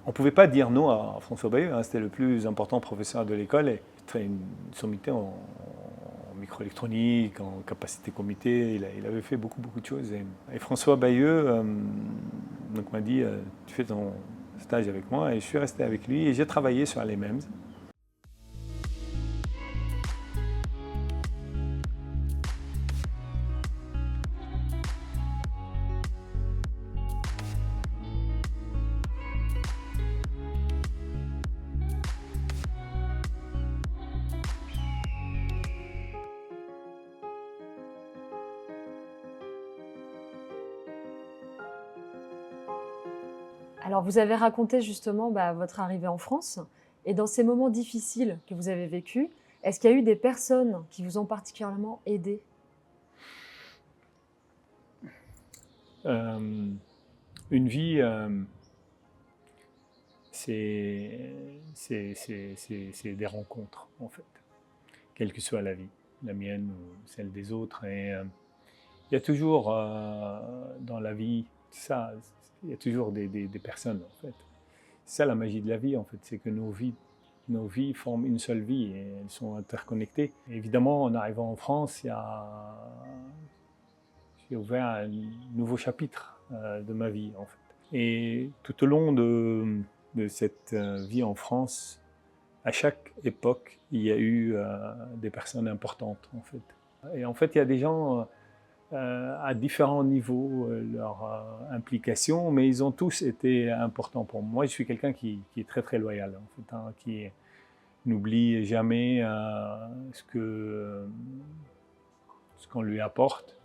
On ne pouvait pas dire non à François Bayeux, hein, c'était le plus important professeur de l'école et une sommité en microélectronique, en capacité comité, il avait fait beaucoup de choses. Et François Bayeux donc m'a dit tu fais ton stage avec moi et je suis resté avec lui et j'ai travaillé sur les MEMS. Alors, vous avez raconté justement votre arrivée en France. Et dans ces moments difficiles que vous avez vécus, est-ce qu'il y a eu des personnes qui vous ont particulièrement aidé? Une vie, c'est des rencontres, en fait, quelle que soit la vie, la mienne ou celle des autres. Et il y a toujours dans la vie, ça, il y a toujours des personnes, en fait. C'est ça la magie de la vie, en fait, c'est que nos vies forment une seule vie et elles sont interconnectées. Et évidemment, en arrivant en France, j'ai ouvert un nouveau chapitre de ma vie, en fait. Et tout au long de cette vie en France, à chaque époque, il y a eu des personnes importantes, en fait. Et en fait, il y a des gens à différents niveaux, leur implication, mais ils ont tous été importants pour moi. Moi, je suis quelqu'un qui est très loyal, en fait, hein, qui n'oublie jamais ce qu'on lui apporte,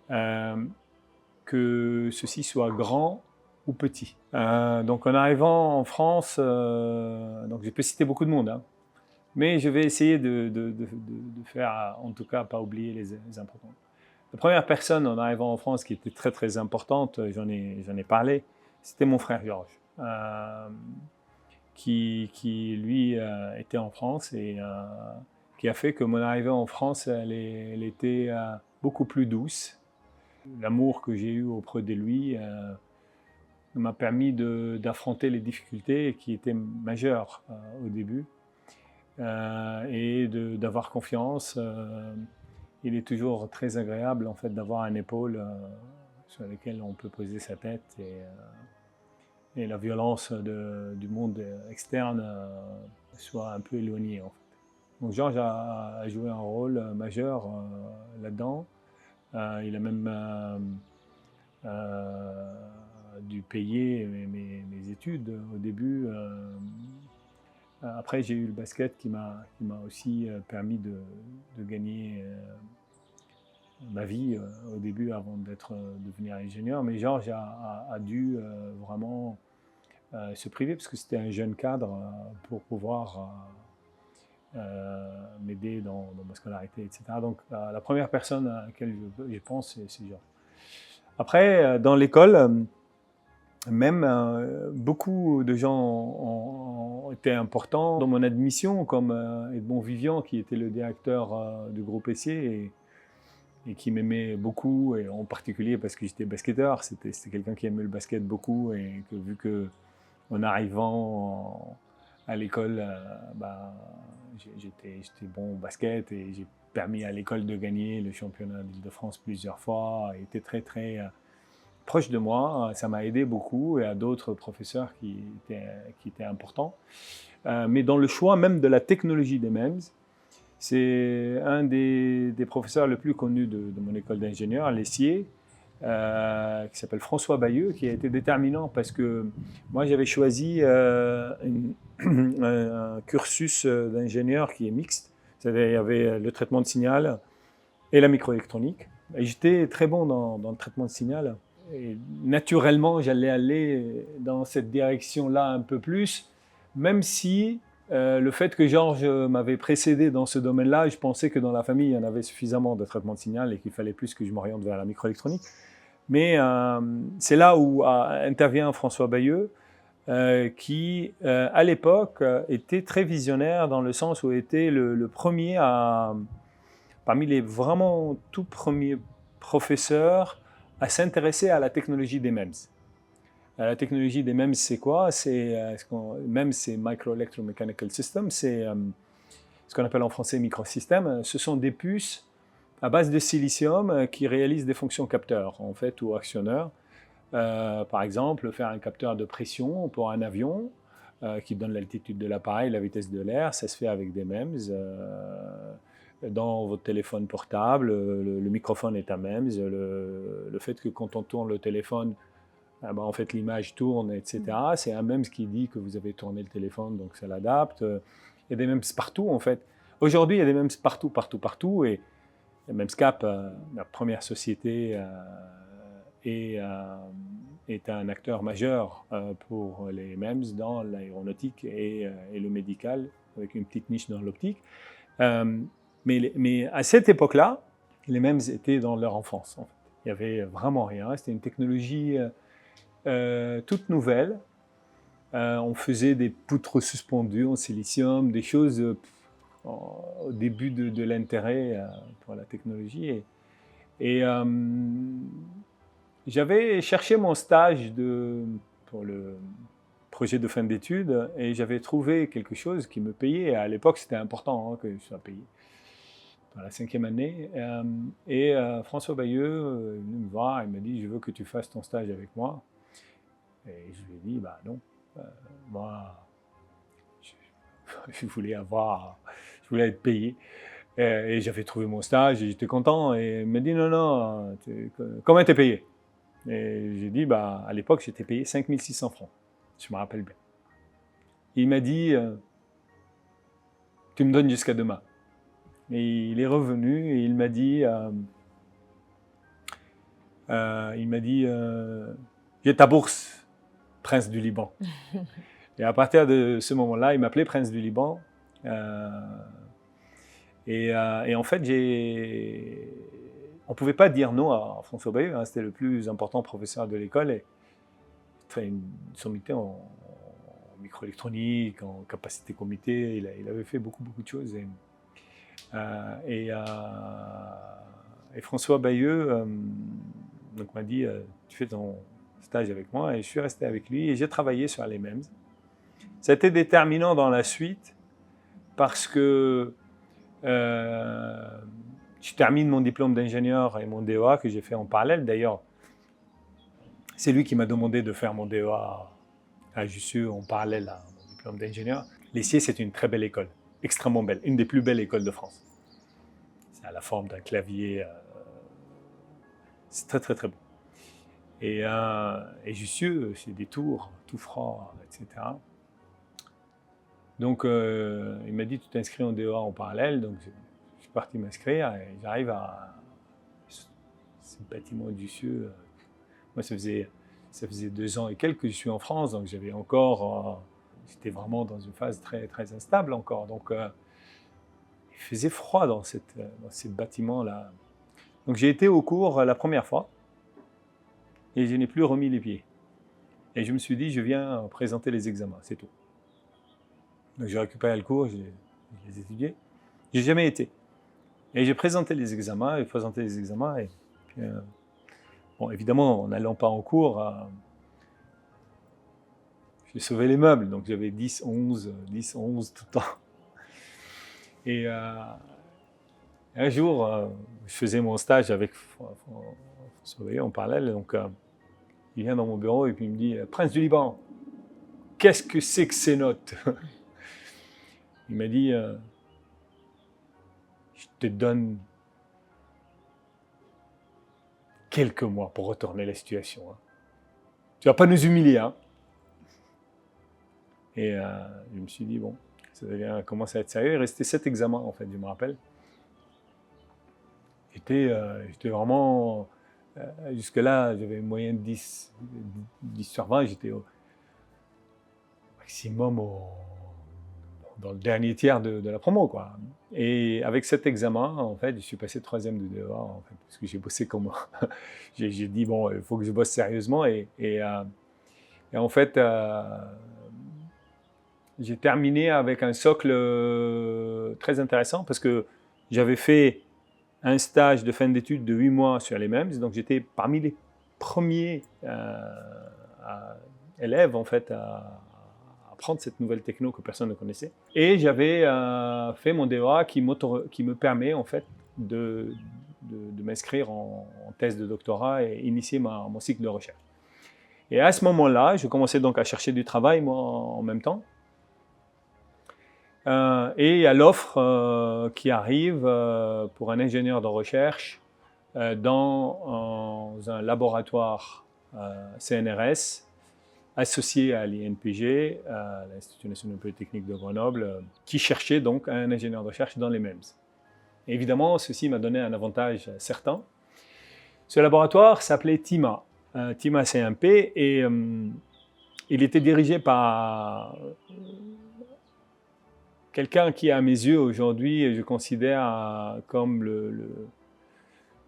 que ceci soit grand ou petit. Donc en arrivant en France, donc je peux citer beaucoup de monde, hein, mais je vais essayer de faire, en tout cas, pas oublier les importants. La première personne en arrivant en France qui était très importante, j'en ai parlé, c'était mon frère Georges, qui lui était en France et qui a fait que mon arrivée en France, elle était beaucoup plus douce. L'amour que j'ai eu auprès de lui m'a permis d'affronter les difficultés qui étaient majeures au début et d'avoir confiance. Il est toujours très agréable en fait d'avoir une épaule sur laquelle on peut poser sa tête et la violence du monde externe soit un peu éloignée, en fait. Donc Georges a joué un rôle majeur là-dedans. Il a même dû payer mes études au début. Après, j'ai eu le basket qui m'a aussi permis de gagner ma vie au début avant de devenir ingénieur. Mais Georges a dû vraiment se priver parce que c'était un jeune cadre pour pouvoir m'aider dans ma scolarité, etc. Donc la première personne à laquelle je pense, c'est Georges. Après, dans l'école, même beaucoup de gens ont été importants dans mon admission, comme Edmond Vivian, qui était le directeur du groupe Essier et qui m'aimait beaucoup, et en particulier parce que j'étais basketteur. C'était quelqu'un qui aimait le basket beaucoup, et que vu que en arrivant à l'école, j'étais bon au basket et j'ai permis à l'école de gagner le championnat d'Île-de-France plusieurs fois. Il était très proche de moi, ça m'a aidé beaucoup, et à d'autres professeurs qui étaient importants. Mais dans le choix même de la technologie des MEMS, c'est un des professeurs les plus connus de mon école d'ingénieur, à l'Essier, qui s'appelle François Bayeux, qui a été déterminant parce que moi j'avais choisi un cursus d'ingénieur qui est mixte, c'est-à-dire il y avait le traitement de signal et la microélectronique. Et j'étais très bon dans le traitement de signal. Et naturellement, j'allais aller dans cette direction-là un peu plus, même si le fait que Georges m'avait précédé dans ce domaine-là, je pensais que dans la famille, il y en avait suffisamment de traitement de signal et qu'il fallait plus que je m'oriente vers la microélectronique. Mais c'est là où intervient François Bayeux, qui, à l'époque, était très visionnaire dans le sens où il était le premier parmi les vraiment tout premiers professeurs à s'intéresser à la technologie des MEMS. La technologie des MEMS, c'est quoi? MEMS, c'est Micro Electromechanical System, c'est ce qu'on appelle en français microsystème. Ce sont des puces à base de silicium qui réalisent des fonctions capteurs, en fait, ou actionneurs. Par exemple, faire un capteur de pression pour un avion qui donne l'altitude de l'appareil, la vitesse de l'air, ça se fait avec des MEMS. Dans votre téléphone portable, le microphone est un MEMS. Le fait que quand on tourne le téléphone, en fait, l'image tourne, etc. C'est un MEMS qui dit que vous avez tourné le téléphone, donc ça l'adapte. Il y a des MEMS partout, en fait. Aujourd'hui, il y a des MEMS partout. Et MEMSCAP, la première société, est un acteur majeur pour les MEMS dans l'aéronautique et le médical, avec une petite niche dans l'optique. Mais à cette époque-là, les MEMS étaient dans leur enfance. En fait. Il n'y avait vraiment rien. C'était une technologie toute nouvelle. On faisait des poutres suspendues en silicium, des choses au début de l'intérêt pour la technologie. Et j'avais cherché mon stage pour le projet de fin d'études et j'avais trouvé quelque chose qui me payait. À l'époque, c'était important que je sois payé. Dans la 5e année. François Bayeux est venu me voir, il m'a dit « Je veux que tu fasses ton stage avec moi ». Et je lui ai dit « non, moi, je voulais être payé ». Et j'avais trouvé mon stage et j'étais content. Et il m'a dit « Non, comment tu es payé ?» Et j'ai dit « À l'époque, j'étais payé 5 600 francs. » Je me rappelle bien. Il m'a dit « Tu me donnes jusqu'à demain ». Et il est revenu et il m'a dit j'ai ta bourse, prince du Liban. Et à partir de ce moment-là, il m'appelait prince du Liban. Et en fait, on ne pouvait pas dire non à François Bayeux. C'était le plus important professeur de l'école. Et une sommité en microélectronique, en capacité comité. Il avait fait beaucoup de choses. Et François Bayeux m'a dit tu fais ton stage avec moi, et je suis resté avec lui et j'ai travaillé sur les MEMS. Ça a été déterminant dans la suite parce que je termine mon diplôme d'ingénieur et mon DEA que j'ai fait en parallèle. D'ailleurs, c'est lui qui m'a demandé de faire mon DEA à Jussieu en parallèle à mon diplôme d'ingénieur. L'ESSIer, c'est une très belle école. Extrêmement belle, une des plus belles écoles de France. C'est à la forme d'un clavier, c'est très beau. Et Jussieu, c'est des tours, tout froid, etc. Donc il m'a dit tu t'inscris en DEA en parallèle, donc je suis parti m'inscrire et j'arrive à ce bâtiment de Jussieu. Moi ça faisait 2 ans et quelques que je suis en France, donc j'avais encore... J'étais vraiment dans une phase très instable encore. Donc, il faisait froid dans ces bâtiments-là. Donc, j'ai été au cours la première fois et je n'ai plus remis les pieds. Et je me suis dit, je viens présenter les examens, c'est tout. Donc, j'ai récupéré le cours, je les étudié. Je n'ai jamais été. Et j'ai présenté les examens, et puis, évidemment, en n'allant pas en cours, j'ai sauvé les meubles, donc j'avais 10, 11 tout le temps. Et un jour, je faisais mon stage avec François Bayeux en parallèle, donc il vient dans mon bureau et puis il me dit « Prince du Liban, qu'est-ce que c'est que ces notes ?» Il m'a dit « Je te donne quelques mois pour retourner la situation. Hein. Tu ne vas pas nous humilier, hein ?» Et je me suis dit, bon, ça devait commencer à être sérieux. Il restait 7 examens, en fait, je me rappelle. J'étais vraiment... jusque-là, j'avais une moyenne de 10 sur 20. J'étais au maximum dans le dernier tiers de la promo, quoi. Et avec cet examen, en fait, je suis passé 3e de DEA, en fait, parce que j'ai bossé comme moi. J'ai dit, bon, il faut que je bosse sérieusement. Et en fait... j'ai terminé avec un socle très intéressant parce que j'avais fait un stage de fin d'études de 8 mois sur les MEMS, donc j'étais parmi les premiers à élèves en fait à apprendre cette nouvelle techno que personne ne connaissait. Et j'avais fait mon DEA qui me permet en fait de m'inscrire en thèse de doctorat et initier mon cycle de recherche. Et à ce moment-là, je commençais donc à chercher du travail moi en même temps. Et il y a l'offre qui arrive pour un ingénieur de recherche dans un laboratoire CNRS associé à l'INPG, à l'Institut national polytechnique de Grenoble, qui cherchait donc un ingénieur de recherche dans les MEMS. Et évidemment, ceci m'a donné un avantage certain. Ce laboratoire s'appelait TIMA, TIMA CMP, et il était dirigé par quelqu'un qui, à mes yeux, aujourd'hui, je considère comme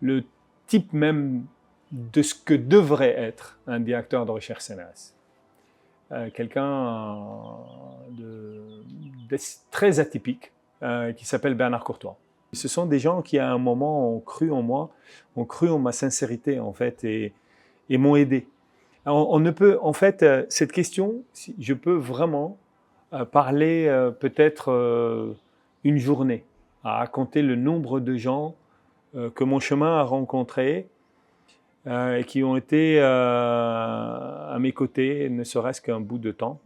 le type même de ce que devrait être un directeur de recherche CNRS. Quelqu'un de très atypique, qui s'appelle Bernard Courtois. Ce sont des gens qui, à un moment, ont cru en moi, ont cru en ma sincérité, en fait, et m'ont aidé. On ne peut, en fait, cette question, je peux vraiment parler peut-être une journée, à compter le nombre de gens que mon chemin a rencontrés et qui ont été à mes côtés, ne serait-ce qu'un bout de temps.